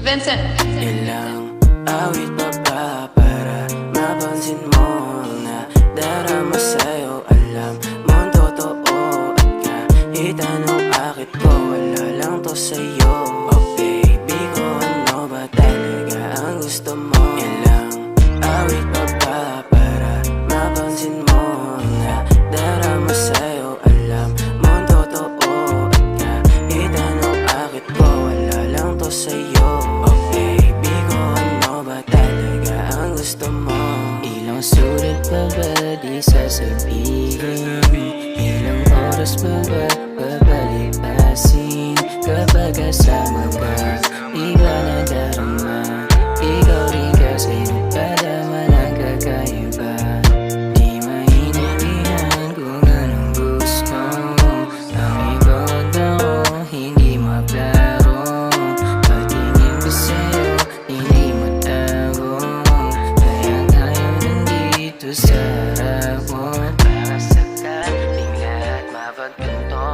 Vincent. Ilang awit pa ba para mapansin mo na darama sa'yo? Alam mo ang totoo at kahit anong akit ko, wala lang to sa'yo. Oh baby ko, ano ba talaga ang gusto mo? Ilang awit pa ba para mapansin mo na darama sa'yo? Alam mo ang totoo at kahit anong akit ko, wala lang to sa'yo. Ilang sulit pa ba di sasabihin? Ilang oras pa ba babalipasin? Kapag kasama ka, iba na darama. Ikaw rin kasi nagpadama ng kakaiba. Di maintindihan kung anong gusto. Ang ikot ako, hindi maklaro. Pagtingin ko sa'yo, hindi matago. Sa harapon, para sakaling lahat mapagtanto,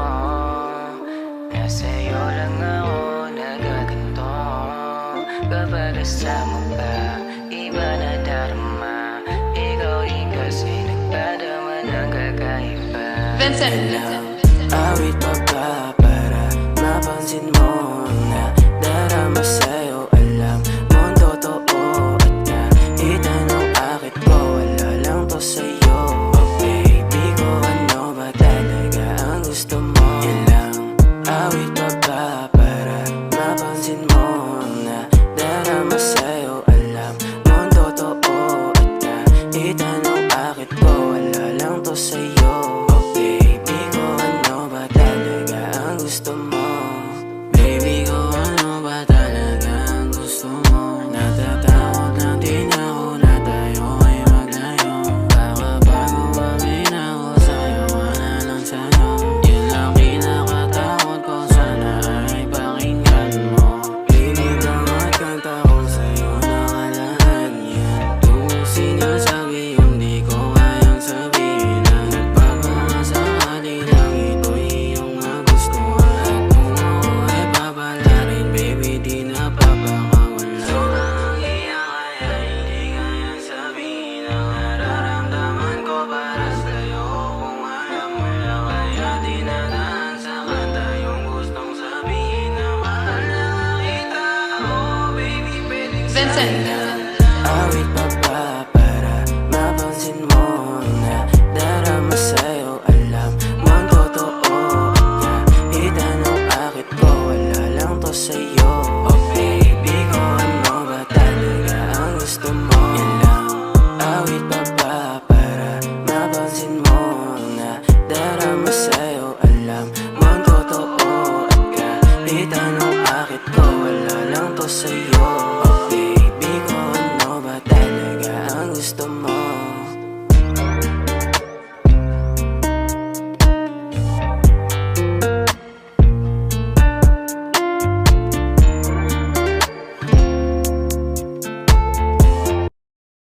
na sa'yo lang ako nagaganto. Kapag kasama ka, iba na darama. Ikaw rin kasi nagpadama ng kakaiba. Vincent. Ilang awit pa ba para mapansin mo na darama sa'yo? Alam mo ang totoo at kahit anong akit ko, wala lang to sa'yo. Oh baby ko, ano ba talaga ang gusto mo? Ilang awit pa ba para mapansin mo na darama sa'yo? Alam mo ang totoo at kahit anong akit ko, wala lang to sa'yo. Oh baby ko, ano ba talaga ang gusto mo? Baby ko, ano ba talaga ang gusto mo? Natatakot lang din ako na tayo ay maglayo. Baka bago mamin ako sa'yo, wala lang sa'yo. Yun lang kinakatakot ko, sana ay pakinggan mo. Binibawat kanta ko sa'yo, nakalahan yan. Kung sinasabi yung di ko kayang sabihin, na nagpapakasakali lang ito'y iyong nagustuhan. At kung ako ay papalarin, baby, di napapakawala. Sobrang iyak kaya hindi kayang sabihin ang nararamdaman ko para sa'yo. Kung alam mo lang kaya dinadaan sa kanta yung gustong sabihin na mahal na kita. Oh baby, pwedeng Vincent. Ilang awit pa ba para mapansin mo na darama sa'yo? Alam mo ang totoo at kahit anong akit ko, wala lang to sa'yo.